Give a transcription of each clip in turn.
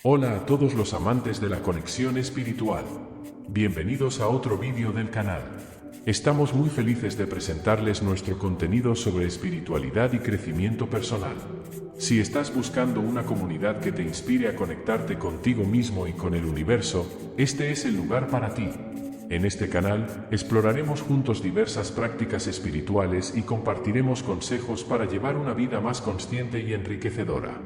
Hola a todos los amantes de la conexión espiritual. Bienvenidos a otro vídeo del canal. Estamos muy felices de presentarles nuestro contenido sobre espiritualidad y crecimiento personal. Si estás buscando una comunidad que te inspire a conectarte contigo mismo y con el universo, este es el lugar para ti. En este canal, exploraremos juntos diversas prácticas espirituales y compartiremos consejos para llevar una vida más consciente y enriquecedora.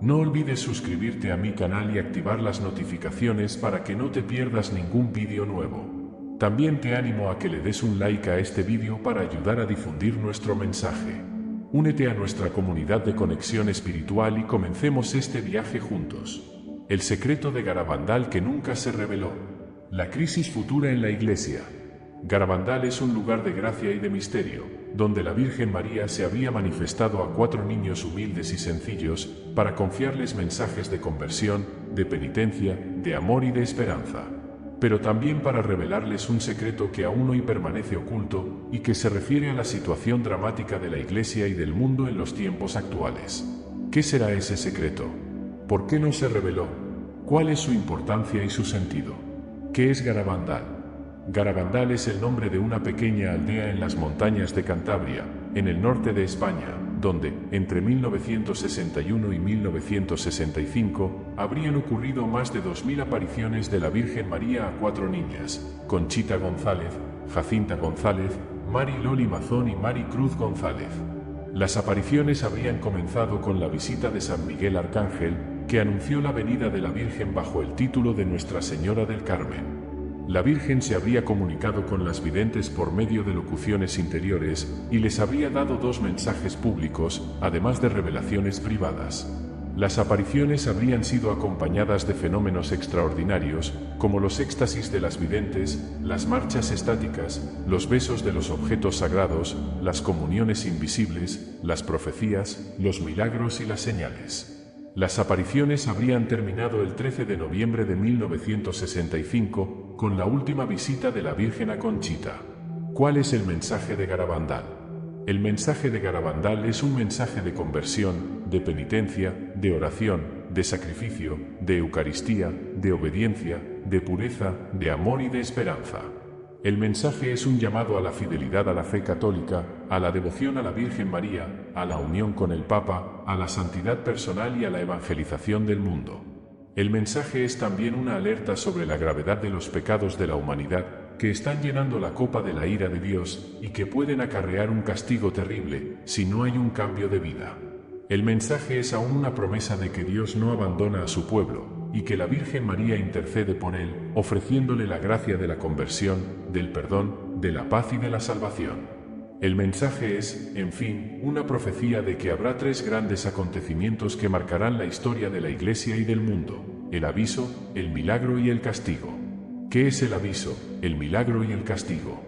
No olvides suscribirte a mi canal y activar las notificaciones para que no te pierdas ningún vídeo nuevo. También te animo a que le des un like a este vídeo para ayudar a difundir nuestro mensaje. Únete a nuestra comunidad de conexión espiritual y comencemos este viaje juntos. El secreto de Garabandal que nunca se reveló. La crisis futura en la Iglesia. Garabandal es un lugar de gracia y de misterio, donde la Virgen María se había manifestado a 4 niños humildes y sencillos para confiarles mensajes de conversión, de penitencia, de amor y de esperanza. Pero también para revelarles un secreto que aún hoy permanece oculto y que se refiere a la situación dramática de la Iglesia y del mundo en los tiempos actuales. ¿Qué será ese secreto? ¿Por qué no se reveló? ¿Cuál es su importancia y su sentido? ¿Qué es Garabandal? Garabandal es el nombre de una pequeña aldea en las montañas de Cantabria, en el norte de España, donde, entre 1961 y 1965, habrían ocurrido más de 2000 apariciones de la Virgen María a 4 niñas: Conchita González, Jacinta González, Mari Loli Mazón y Mari Cruz González. Las apariciones habrían comenzado con la visita de San Miguel Arcángel, que anunció la venida de la Virgen bajo el título de Nuestra Señora del Carmen. La Virgen se habría comunicado con las videntes por medio de locuciones interiores y les habría dado 2 mensajes públicos, además de revelaciones privadas. Las apariciones habrían sido acompañadas de fenómenos extraordinarios, como los éxtasis de las videntes, las marchas estáticas, los besos de los objetos sagrados, las comuniones invisibles, las profecías, los milagros y las señales. Las apariciones habrían terminado el 13 de noviembre de 1965 con la última visita de la Virgen a Conchita. ¿Cuál es el mensaje de Garabandal? El mensaje de Garabandal es un mensaje de conversión, de penitencia, de oración, de sacrificio, de Eucaristía, de obediencia, de pureza, de amor y de esperanza. El mensaje es un llamado a la fidelidad a la fe católica, a la devoción a la Virgen María, a la unión con el Papa, a la santidad personal y a la evangelización del mundo. El mensaje es también una alerta sobre la gravedad de los pecados de la humanidad, que están llenando la copa de la ira de Dios y que pueden acarrear un castigo terrible si no hay un cambio de vida. El mensaje es aún una promesa de que Dios no abandona a su pueblo, y que la Virgen María intercede por él, ofreciéndole la gracia de la conversión, del perdón, de la paz y de la salvación. El mensaje es, en fin, una profecía de que habrá 3 grandes acontecimientos que marcarán la historia de la Iglesia y del mundo: el aviso, el milagro y el castigo. ¿Qué es el aviso, el milagro y el castigo?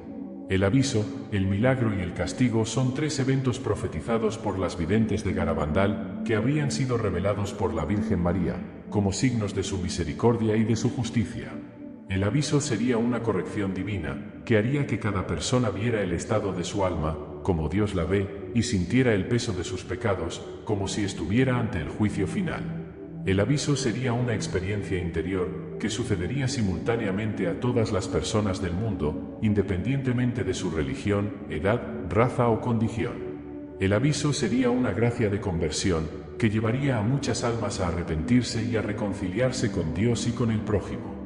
El aviso, el milagro y el castigo son 3 eventos profetizados por las videntes de Garabandal que habrían sido revelados por la Virgen María, como signos de su misericordia y de su justicia. El aviso sería una corrección divina, que haría que cada persona viera el estado de su alma, como Dios la ve, y sintiera el peso de sus pecados, como si estuviera ante el juicio final. El aviso sería una experiencia interior, que sucedería simultáneamente a todas las personas del mundo, independientemente de su religión, edad, raza o condición. El aviso sería una gracia de conversión, que llevaría a muchas almas a arrepentirse y a reconciliarse con Dios y con el prójimo.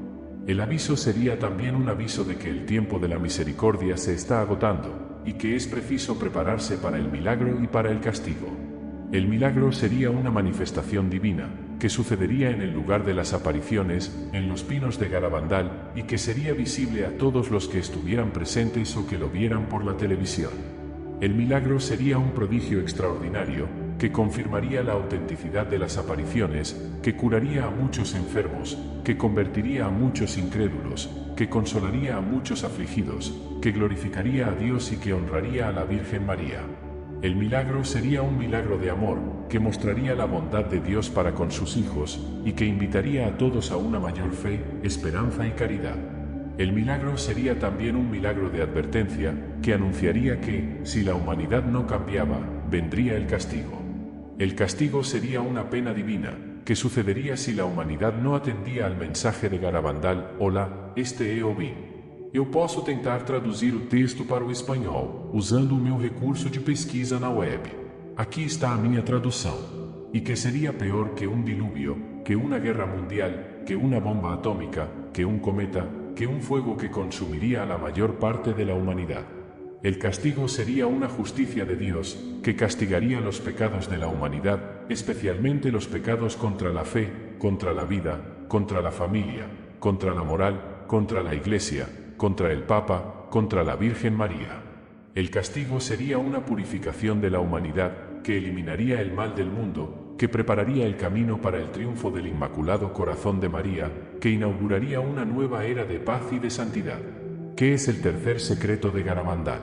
El aviso sería también un aviso de que el tiempo de la misericordia se está agotando, y que es preciso prepararse para el milagro y para el castigo. El milagro sería una manifestación divina, que sucedería en el lugar de las apariciones, en los pinos de Garabandal, y que sería visible a todos los que estuvieran presentes o que lo vieran por la televisión. El milagro sería un prodigio extraordinario, que confirmaría la autenticidad de las apariciones, que curaría a muchos enfermos, que convertiría a muchos incrédulos, que consolaría a muchos afligidos, que glorificaría a Dios y que honraría a la Virgen María. El milagro sería un milagro de amor, que mostraría la bondad de Dios para con sus hijos, y que invitaría a todos a una mayor fe, esperanza y caridad. El milagro sería también un milagro de advertencia, que anunciaría que, si la humanidad no cambiaba, vendría el castigo. El castigo sería una pena divina, ¿Qué sucedería si la humanidad no atendía al mensaje de Garabandal? Olá, este é Obin. Eu posso tentar traduzir o texto para o espanhol, usando o meu recurso de pesquisa na web. Aqui está a minha tradução. ¿Y qué sería peor que un diluvio, que una guerra mundial, que una bomba atómica, que un cometa, que un fuego que consumiría a la mayor parte de la humanidad? El castigo sería una justicia de Dios, que castigaría los pecados de la humanidad, especialmente los pecados contra la fe, contra la vida, contra la familia, contra la moral, contra la Iglesia, contra el Papa, contra la Virgen María. El castigo sería una purificación de la humanidad, que eliminaría el mal del mundo, que prepararía el camino para el triunfo del Inmaculado Corazón de María, que inauguraría una nueva era de paz y de santidad. ¿Qué es el tercer secreto de Garabandal?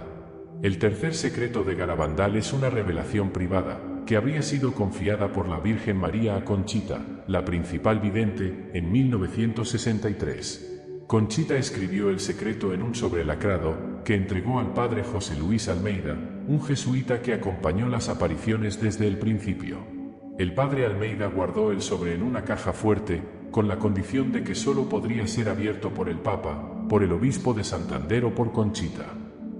El tercer secreto de Garabandal es una revelación privada, que habría sido confiada por la Virgen María a Conchita, la principal vidente, en 1963. Conchita escribió el secreto en un sobrelacrado, que entregó al padre José Luis Almeida, un jesuita que acompañó las apariciones desde el principio. El padre Almeida guardó el sobre en una caja fuerte, con la condición de que solo podría ser abierto por el Papa, por el obispo de Santander o por Conchita.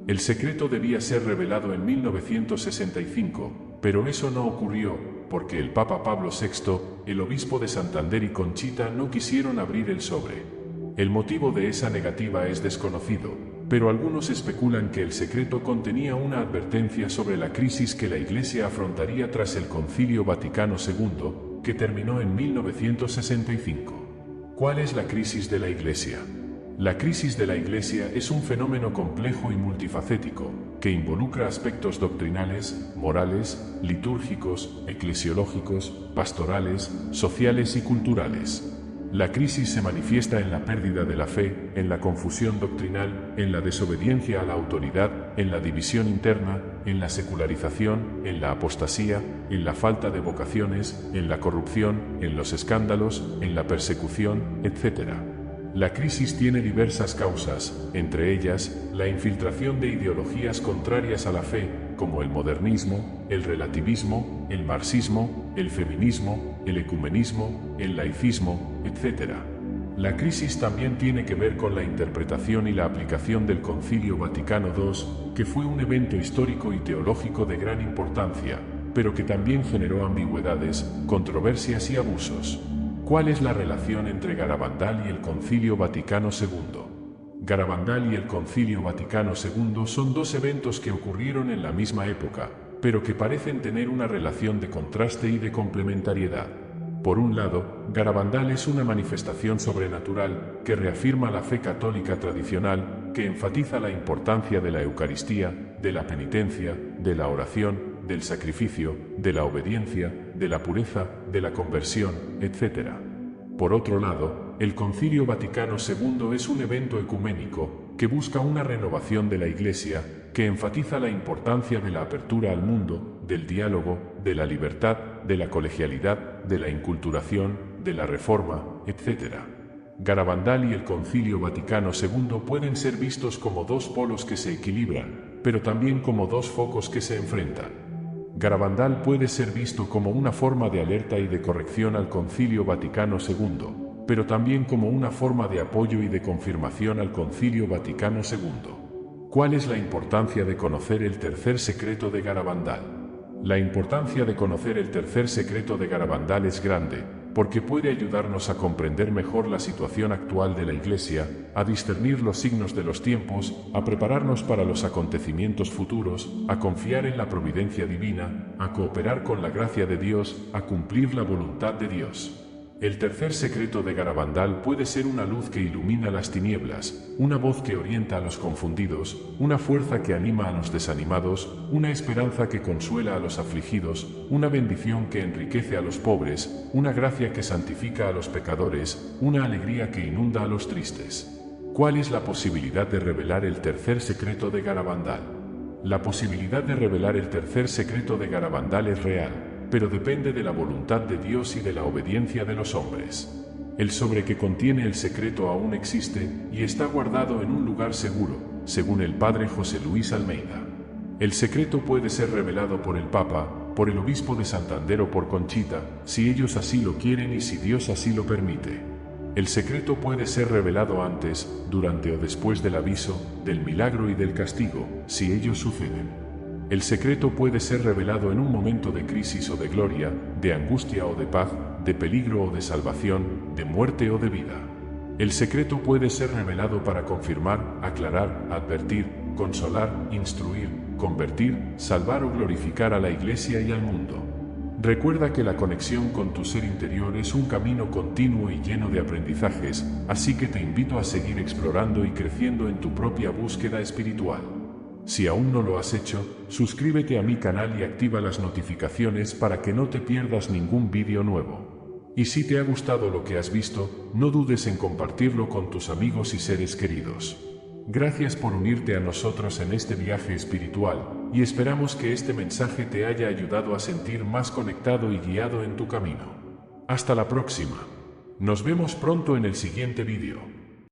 El secreto debía ser revelado en 1965, pero eso no ocurrió, porque el Papa Pablo VI, el obispo de Santander y Conchita no quisieron abrir el sobre. El motivo de esa negativa es desconocido, pero algunos especulan que el secreto contenía una advertencia sobre la crisis que la Iglesia afrontaría tras el Concilio Vaticano II, que terminó en 1965. ¿Cuál es la crisis de la Iglesia? La crisis de la Iglesia es un fenómeno complejo y multifacético, que involucra aspectos doctrinales, morales, litúrgicos, eclesiológicos, pastorales, sociales y culturales. La crisis se manifiesta en la pérdida de la fe, en la confusión doctrinal, en la desobediencia a la autoridad, en la división interna, en la secularización, en la apostasía, en la falta de vocaciones, en la corrupción, en los escándalos, en la persecución, etc. La crisis tiene diversas causas, entre ellas, la infiltración de ideologías contrarias a la fe, como el modernismo, el relativismo, el marxismo, el feminismo, el ecumenismo, el laicismo, etc. La crisis también tiene que ver con la interpretación y la aplicación del Concilio Vaticano II, que fue un evento histórico y teológico de gran importancia, pero que también generó ambigüedades, controversias y abusos. ¿Cuál es la relación entre Garabandal y el Concilio Vaticano II? Garabandal y el Concilio Vaticano II son dos eventos que ocurrieron en la misma época, pero que parecen tener una relación de contraste y de complementariedad. Por un lado, Garabandal es una manifestación sobrenatural que reafirma la fe católica tradicional, que enfatiza la importancia de la Eucaristía, de la penitencia, de la oración, del sacrificio, de la obediencia, de la pureza, de la conversión, etc. Por otro lado, el Concilio Vaticano II es un evento ecuménico que busca una renovación de la Iglesia, que enfatiza la importancia de la apertura al mundo, del diálogo, de la libertad, de la colegialidad, de la inculturación, de la reforma, etc. Garabandal y el Concilio Vaticano II pueden ser vistos como dos polos que se equilibran, pero también como dos focos que se enfrentan. Garabandal puede ser visto como una forma de alerta y de corrección al Concilio Vaticano II, pero también como una forma de apoyo y de confirmación al Concilio Vaticano II. ¿Cuál es la importancia de conocer el tercer secreto de Garabandal? La importancia de conocer el tercer secreto de Garabandal es grande, porque puede ayudarnos a comprender mejor la situación actual de la Iglesia, a discernir los signos de los tiempos, a prepararnos para los acontecimientos futuros, a confiar en la providencia divina, a cooperar con la gracia de Dios, a cumplir la voluntad de Dios. El tercer secreto de Garabandal puede ser una luz que ilumina las tinieblas, una voz que orienta a los confundidos, una fuerza que anima a los desanimados, una esperanza que consuela a los afligidos, una bendición que enriquece a los pobres, una gracia que santifica a los pecadores, una alegría que inunda a los tristes. ¿Cuál es la posibilidad de revelar el tercer secreto de Garabandal? La posibilidad de revelar el tercer secreto de Garabandal es real, pero depende de la voluntad de Dios y de la obediencia de los hombres. El sobre que contiene el secreto aún existe y está guardado en un lugar seguro, según el padre José Luis Almeida. El secreto puede ser revelado por el Papa, por el obispo de Santander o por Conchita, si ellos así lo quieren y si Dios así lo permite. El secreto puede ser revelado antes, durante o después del aviso, del milagro y del castigo, si ellos suceden. El secreto puede ser revelado en un momento de crisis o de gloria, de angustia o de paz, de peligro o de salvación, de muerte o de vida. El secreto puede ser revelado para confirmar, aclarar, advertir, consolar, instruir, convertir, salvar o glorificar a la Iglesia y al mundo. Recuerda que la conexión con tu ser interior es un camino continuo y lleno de aprendizajes, así que te invito a seguir explorando y creciendo en tu propia búsqueda espiritual. Si aún no lo has hecho, suscríbete a mi canal y activa las notificaciones para que no te pierdas ningún vídeo nuevo. Y si te ha gustado lo que has visto, no dudes en compartirlo con tus amigos y seres queridos. Gracias por unirte a nosotros en este viaje espiritual, y esperamos que este mensaje te haya ayudado a sentir más conectado y guiado en tu camino. Hasta la próxima. Nos vemos pronto en el siguiente vídeo.